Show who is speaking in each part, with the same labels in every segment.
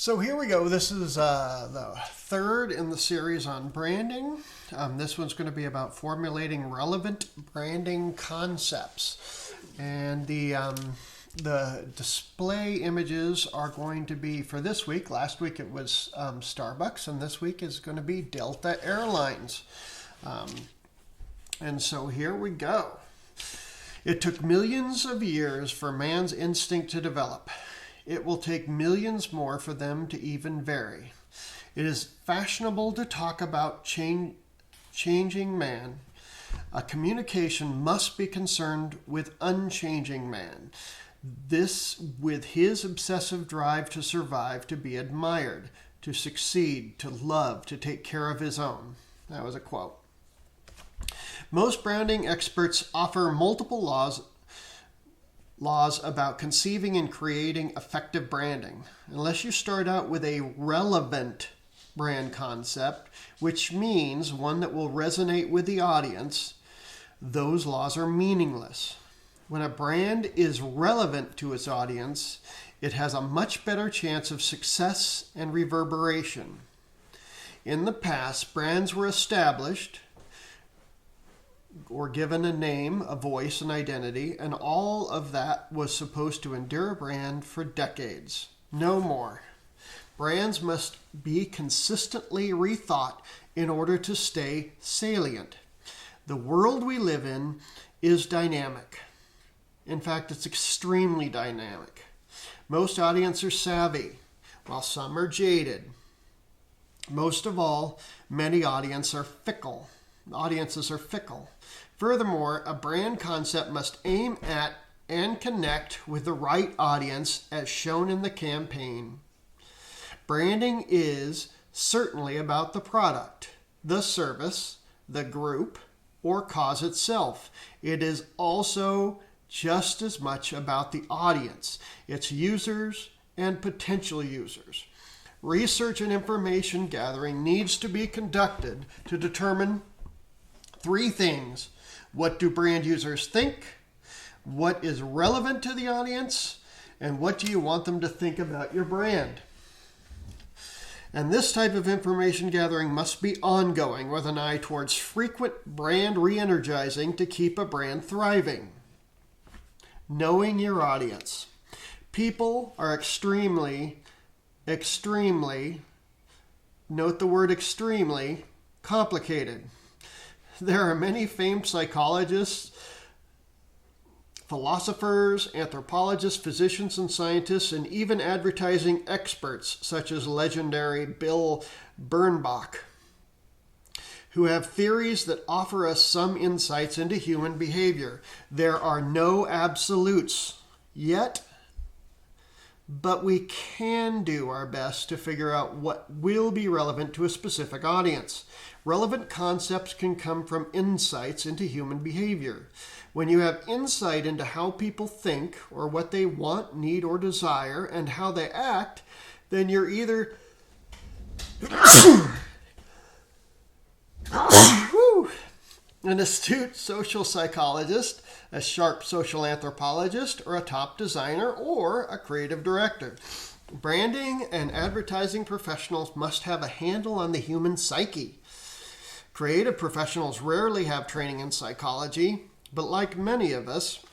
Speaker 1: So here we go. This is the third in the series on branding. This one's going to be about formulating relevant branding concepts. And the display images are going to be for this week. Last week it was Starbucks, and this week is going to be Delta Airlines. And so here we go. It took millions of years for man's instinct to develop. It will take millions more for them to even vary. It is fashionable to talk about changing man. A communication must be concerned with unchanging man. This with his obsessive drive to survive, to be admired, to succeed, to love, to take care of his own. That was a quote. Most branding experts offer multiple laws about conceiving and creating effective branding. Unless you start out with a relevant brand concept, which means one that will resonate with the audience, those laws are meaningless. When a brand is relevant to its audience, it has a much better chance of success and reverberation. In the past, brands were established or given a name, a voice, an identity, and all of that was supposed to endure a brand for decades. No more. Brands must be consistently rethought in order to stay salient. The world we live in is dynamic. In fact, it's extremely dynamic. Most audiences are savvy, while some are jaded. Most of all, many audiences are fickle. Furthermore, a brand concept must aim at and connect with the right audience as shown in the campaign. Branding is certainly about the product, the service, the group, or cause itself. It is also just as much about the audience, its users and potential users. Research and information gathering needs to be conducted to determine three things. What do brand users think? What is relevant to the audience? And what do you want them to think about your brand? And this type of information gathering must be ongoing with an eye towards frequent brand re-energizing to keep a brand thriving. Knowing your audience. People are extremely, note the word extremely, complicated. There are many famed psychologists, philosophers, anthropologists, physicians, and scientists, and even advertising experts, such as legendary Bill Bernbach, who have theories that offer us some insights into human behavior. There are no absolutes yet, but we can do our best to figure out what will be relevant to a specific audience. Relevant concepts can come from insights into human behavior. When you have insight into how people think or what they want, need, or desire and how they act, then you're either an astute social psychologist, a sharp social anthropologist, or a top designer, or a creative director. Branding and advertising professionals must have a handle on the human psyche. Creative professionals rarely have training in psychology, but like many of us,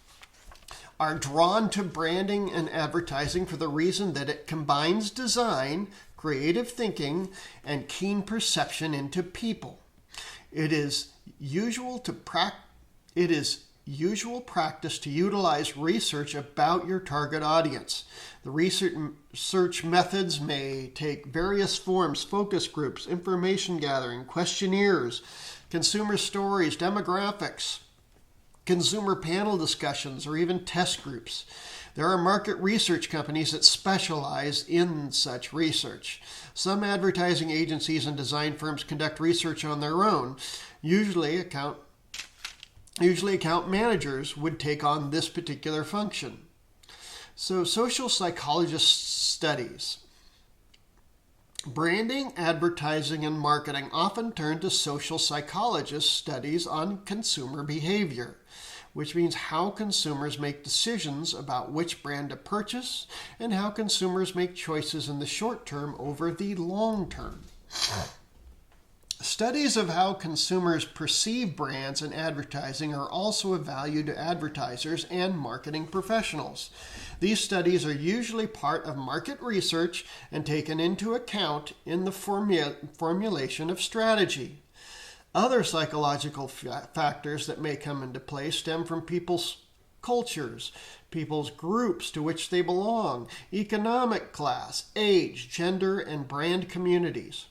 Speaker 1: are drawn to branding and advertising for the reason that it combines design, creative thinking, and keen perception into people. It is usual practice to utilize research about your target audience. The research methods may take various forms: focus groups, information gathering, questionnaires, consumer stories, demographics, consumer panel discussions, or even test groups. There are market research companies that specialize in such research. Some advertising agencies and design firms conduct research on their own. Usually account managers would take on this particular function. So social psychologist studies. Branding, advertising, and marketing often turn to social psychologist studies on consumer behavior. which means how consumers make decisions about which brand to purchase and how consumers make choices in the short term over the long term. Studies of how consumers perceive brands and advertising are also of value to advertisers and marketing professionals. These studies are usually part of market research and taken into account in the formulation of strategy. Other psychological factors that may come into play stem from people's cultures, people's groups to which they belong, economic class, age, gender, and brand communities.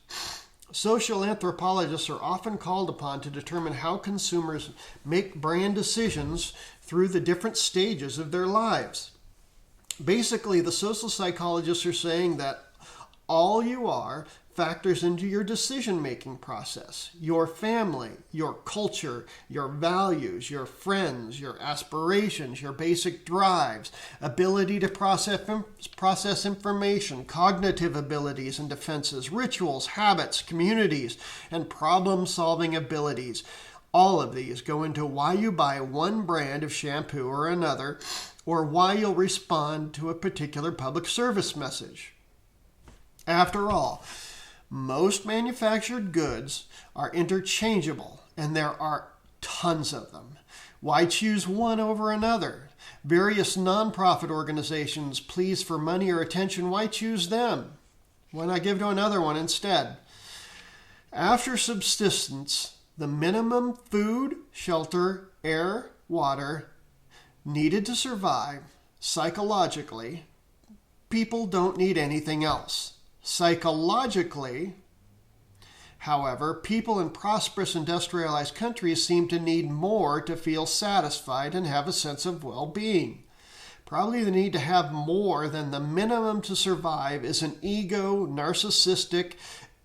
Speaker 1: Social anthropologists are often called upon to determine how consumers make brand decisions through the different stages of their lives. Basically, the social psychologists are saying that all you are factors into your decision-making process, your family, your culture, your values, your friends, your aspirations, your basic drives, ability to process information, cognitive abilities and defenses, rituals, habits, communities, and problem-solving abilities. All of these go into why you buy one brand of shampoo or another, or why you'll respond to a particular public service message. After all, most manufactured goods are interchangeable, and there are tons of them. Why choose one over another? Various nonprofit organizations please for money or attention. Why choose them? Why not give to another one instead? After subsistence, the minimum food, shelter, air, water needed to survive, psychologically, people don't need anything else. Psychologically, however, people in prosperous industrialized countries seem to need more to feel satisfied and have a sense of well-being. Probably the need to have more than the minimum to survive is an ego, narcissistic,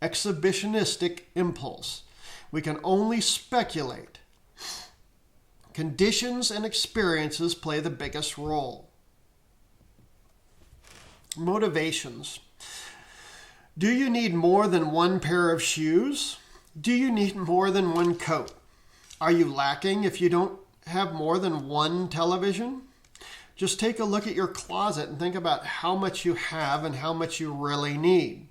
Speaker 1: exhibitionistic impulse. We can only speculate. Conditions and experiences play the biggest role. Motivations. Do you need more than one pair of shoes? Do you need more than one coat? Are you lacking if you don't have more than one television? Just take a look at your closet and think about how much you have and how much you really need.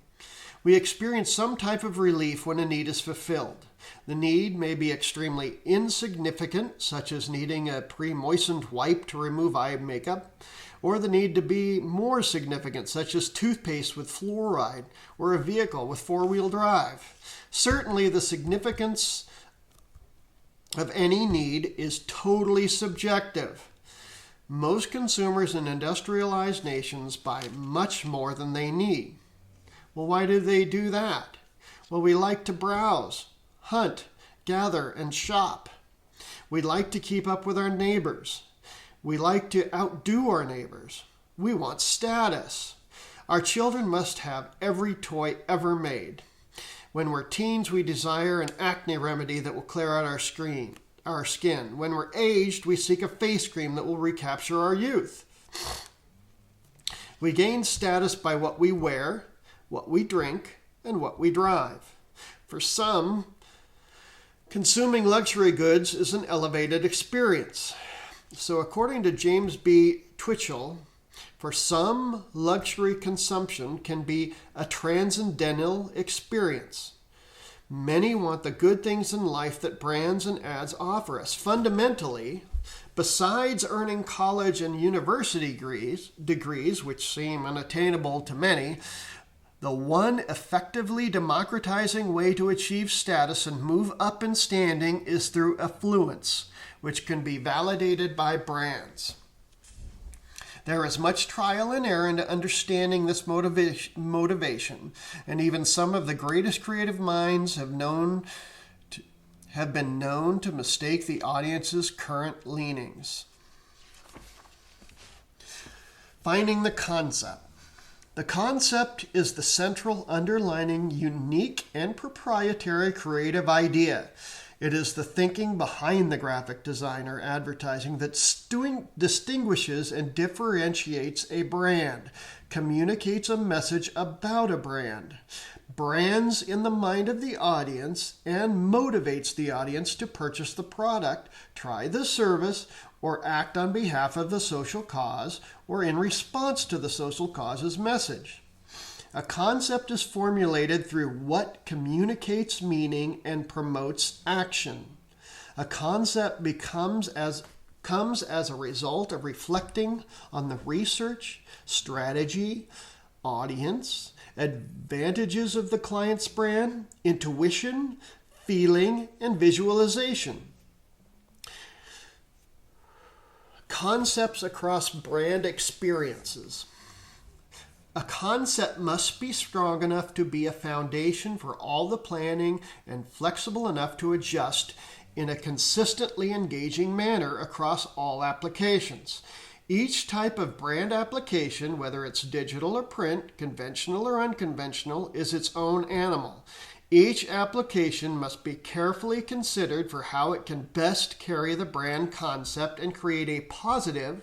Speaker 1: We experience some type of relief when a need is fulfilled. The need may be extremely insignificant, such as needing a pre-moistened wipe to remove eye makeup, or the need to be more significant, such as toothpaste with fluoride or a vehicle with four-wheel drive. Certainly, the significance of any need is totally subjective. Most consumers in industrialized nations buy much more than they need. Well, why do they do that? Well, we like to browse, hunt, gather, and shop. We like to keep up with our neighbors. We like to outdo our neighbors. We want status. Our children must have every toy ever made. When we're teens, we desire an acne remedy that will clear out our skin. When we're aged, we seek a face cream that will recapture our youth. We gain status by what we wear, what we drink, and what we drive. For some, consuming luxury goods is an elevated experience. So according to James B. Twitchell, for some, luxury consumption can be a transcendental experience. Many want the good things in life that brands and ads offer us. Fundamentally, besides earning college and university degrees, which seem unattainable to many, the one effectively democratizing way to achieve status and move up in standing is through affluence, which can be validated by brands. There is much trial and error into understanding this motivation, and even some of the greatest creative minds have been known to mistake the audience's current leanings. Finding the concept. The concept is the central underlying unique and proprietary creative idea. It is the thinking behind the graphic design or advertising that distinguishes and differentiates a brand, communicates a message about a brand, brands in the mind of the audience, and motivates the audience to purchase the product, try the service, or act on behalf of the social cause or in response to the social cause's message. A concept is formulated through what communicates meaning and promotes action. A concept comes as a result of reflecting on the research, strategy, audience, advantages of the client's brand, intuition, feeling, and visualization. Concepts across brand experiences. A concept must be strong enough to be a foundation for all the planning and flexible enough to adjust in a consistently engaging manner across all applications. Each type of brand application, whether it's digital or print, conventional or unconventional, is its own animal. Each application must be carefully considered for how it can best carry the brand concept and create a positive,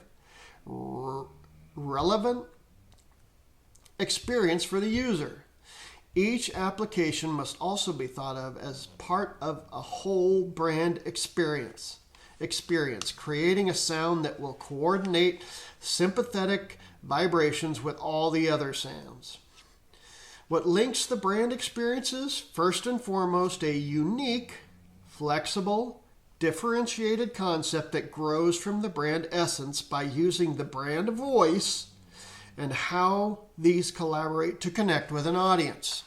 Speaker 1: relevant experience for the user. Each application must also be thought of as part of a whole brand experience, creating a sound that will coordinate sympathetic vibrations with all the other sounds. What links the brand experience is, first and foremost, a unique, flexible, differentiated concept that grows from the brand essence by using the brand voice and how these collaborate to connect with an audience.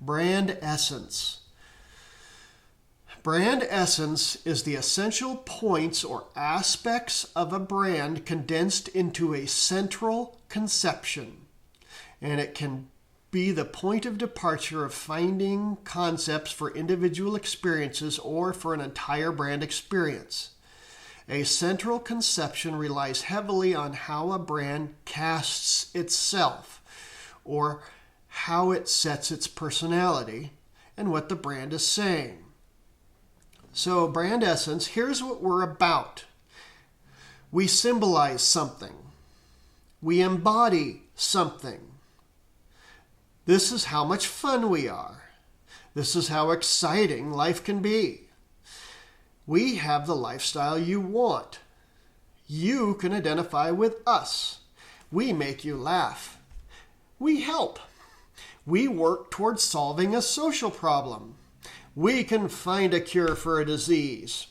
Speaker 1: Brand essence. Brand essence is the essential points or aspects of a brand condensed into a central conception, and it can be the point of departure of finding concepts for individual experiences or for an entire brand experience. A central conception relies heavily on how a brand casts itself, or how it sets its personality, and what the brand is saying. So, brand essence, here's what we're about. We symbolize something. We embody something. This is how much fun we are. This is how exciting life can be. We have the lifestyle you want. You can identify with us. We make you laugh. We help. We work towards solving a social problem. We can find a cure for a disease.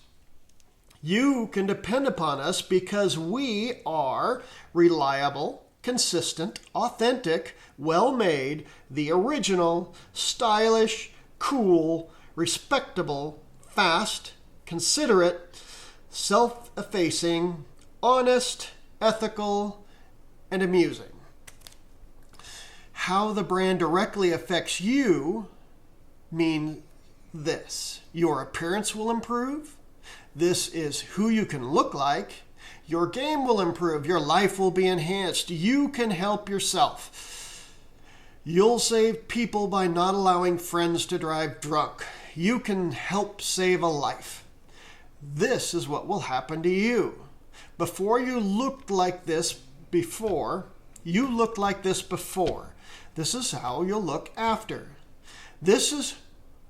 Speaker 1: You can depend upon us because we are reliable, consistent, authentic, well-made, the original, stylish, cool, respectable, fast, considerate, self-effacing, honest, ethical, and amusing. How the brand directly affects you means this. Your appearance will improve. This is who you can look like. Your game will improve. Your life will be enhanced. You can help yourself. You'll save people by not allowing friends to drive drunk. You can help save a life. This is what will happen to you. Before you looked like this before, you looked like this before. This is how you'll look after. This is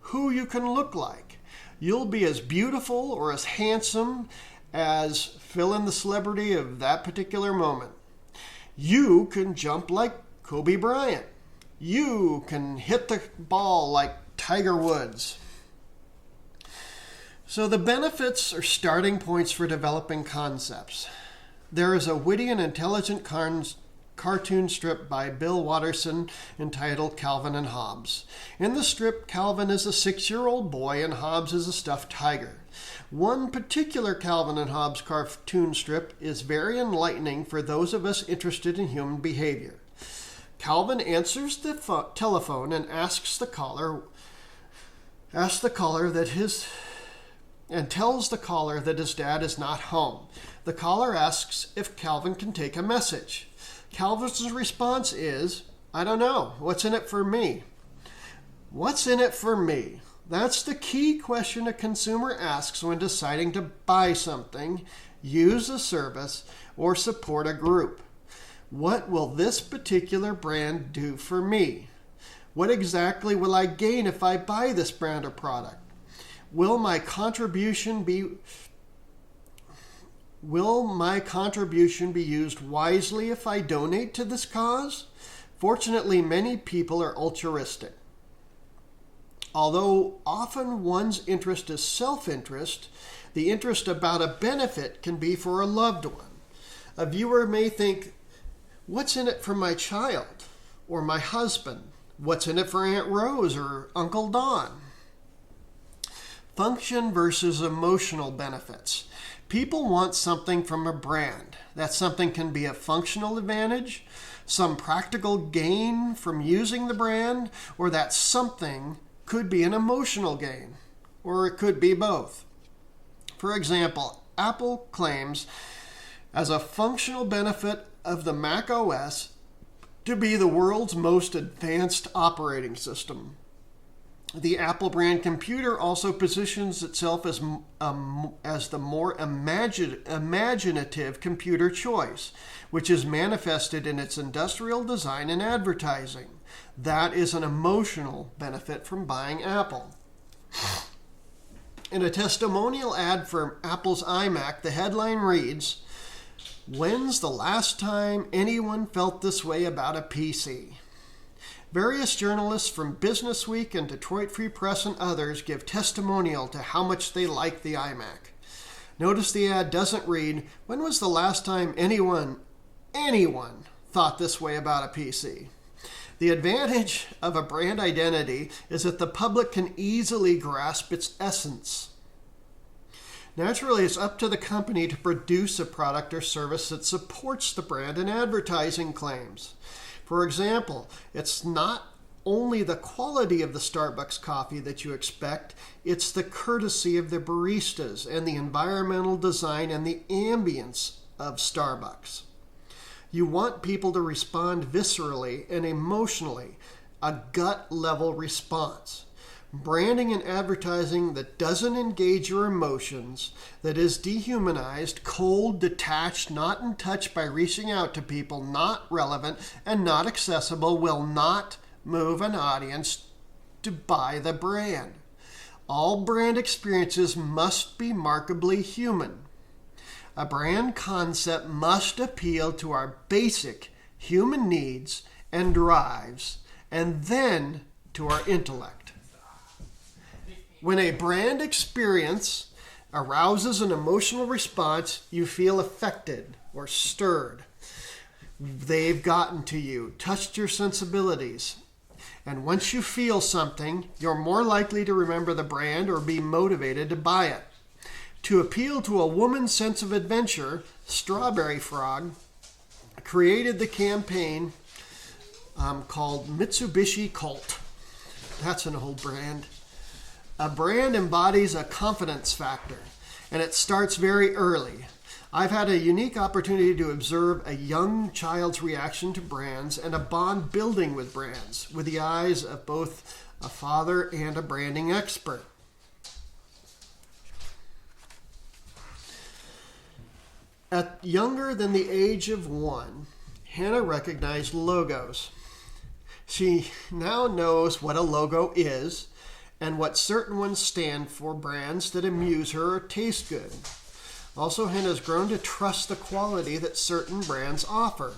Speaker 1: who you can look like. You'll be as beautiful or as handsome as fill in the celebrity of that particular moment. You can jump like Kobe Bryant. You can hit the ball like Tiger Woods. So the benefits are starting points for developing concepts. There is a witty and intelligent cartoon strip by Bill Watterson entitled Calvin and Hobbes. In the strip, Calvin is a 6-year-old boy and Hobbes is a stuffed tiger. One particular Calvin and Hobbes cartoon strip is very enlightening for those of us interested in human behavior. Calvin answers the telephone and tells the caller that his dad is not home. The caller asks if Calvin can take a message. Calvin's response is, "I don't know. What's in it for me?" What's in it for me? That's the key question a consumer asks when deciding to buy something, use a service, or support a group. What will this particular brand do for me? What exactly will I gain if I buy this brand or product? Will my contribution be used wisely if I donate to this cause? Fortunately, many people are altruistic. Although often one's interest is self-interest, the interest about a benefit can be for a loved one. A viewer may think, what's in it for my child or my husband? What's in it for Aunt Rose or Uncle Don? Function versus emotional benefits. People want something from a brand. That something can be a functional advantage, some practical gain from using the brand, or that something could be an emotional gain, or it could be both. For example, Apple claims as a functional benefit of the Mac OS to be the world's most advanced operating system. The Apple brand computer also positions itself as the more imaginative computer choice, which is manifested in its industrial design and advertising. That is an emotional benefit from buying Apple. In a testimonial ad for Apple's iMac, the headline reads, "When's the last time anyone felt this way about a PC?" Various journalists from Business Week and Detroit Free Press and others give testimonial to how much they like the iMac. Notice the ad doesn't read, "When was the last time anyone thought this way about a PC?" The advantage of a brand identity is that the public can easily grasp its essence. Naturally, it's up to the company to produce a product or service that supports the brand and advertising claims. For example, it's not only the quality of the Starbucks coffee that you expect, it's the courtesy of the baristas and the environmental design and the ambience of Starbucks. You want people to respond viscerally and emotionally, a gut-level response. Branding and advertising that doesn't engage your emotions, that is dehumanized, cold, detached, not in touch by reaching out to people, not relevant, and not accessible, will not move an audience to buy the brand. All brand experiences must be markedly human. A brand concept must appeal to our basic human needs and drives, and then to our intellect. When a brand experience arouses an emotional response, you feel affected or stirred. They've gotten to you, touched your sensibilities. And once you feel something, you're more likely to remember the brand or be motivated to buy it. To appeal to a woman's sense of adventure, Strawberry Frog created the campaign called Mitsubishi Colt. That's an old brand. A brand embodies a confidence factor, and it starts very early. I've had a unique opportunity to observe a young child's reaction to brands and a bond building with brands with the eyes of both a father and a branding expert. At younger than the age of 1, Hannah recognized logos. She now knows what a logo is and what certain ones stand for, brands that amuse her or taste good. Also, Hannah's grown to trust the quality that certain brands offer.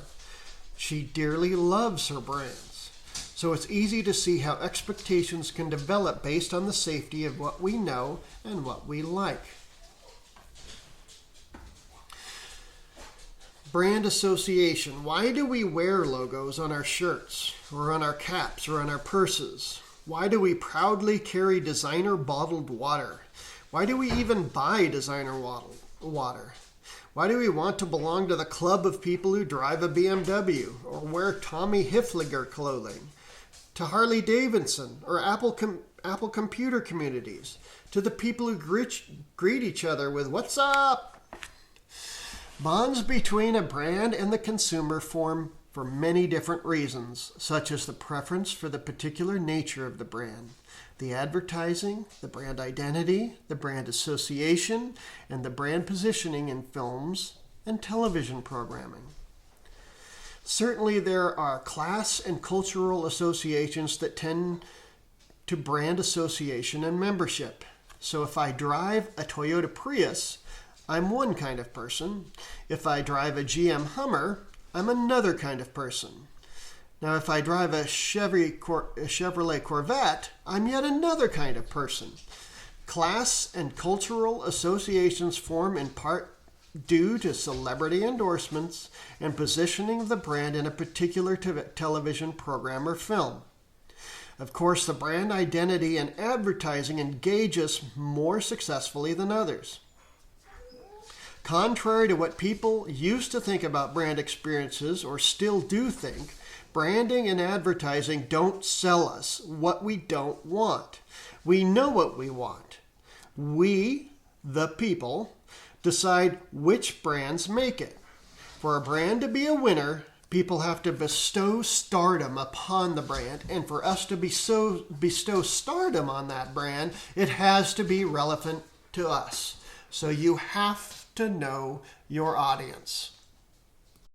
Speaker 1: She dearly loves her brands. So it's easy to see how expectations can develop based on the safety of what we know and what we like. Brand association. Why do we wear logos on our shirts or on our caps or on our purses? Why do we proudly carry designer bottled water? Why do we even buy designer water? Why do we want to belong to the club of people who drive a BMW or wear Tommy Hilfiger clothing? To Harley Davidson or Apple computer communities? To the people who greet each other with "What's up?" Bonds between a brand and the consumer form for many different reasons, such as the preference for the particular nature of the brand, the advertising, the brand identity, the brand association, and the brand positioning in films and television programming. Certainly there are class and cultural associations that tend to brand association and membership. So if I drive a Toyota Prius, I'm one kind of person. If I drive a GM Hummer, I'm another kind of person. Now, if I drive a Chevrolet Corvette, I'm yet another kind of person. Class and cultural associations form in part due to celebrity endorsements and positioning of the brand in a particular television program or film. Of course, the brand identity and advertising engage us more successfully than others. Contrary to what people used to think about brand experiences, or still do think, branding and advertising don't sell us what we don't want. We know what we want. We, the people, decide which brands make it. For a brand to be a winner, people have to bestow stardom upon the brand, and for us to bestow stardom on that brand, it has to be relevant to us. So you have to know your audience.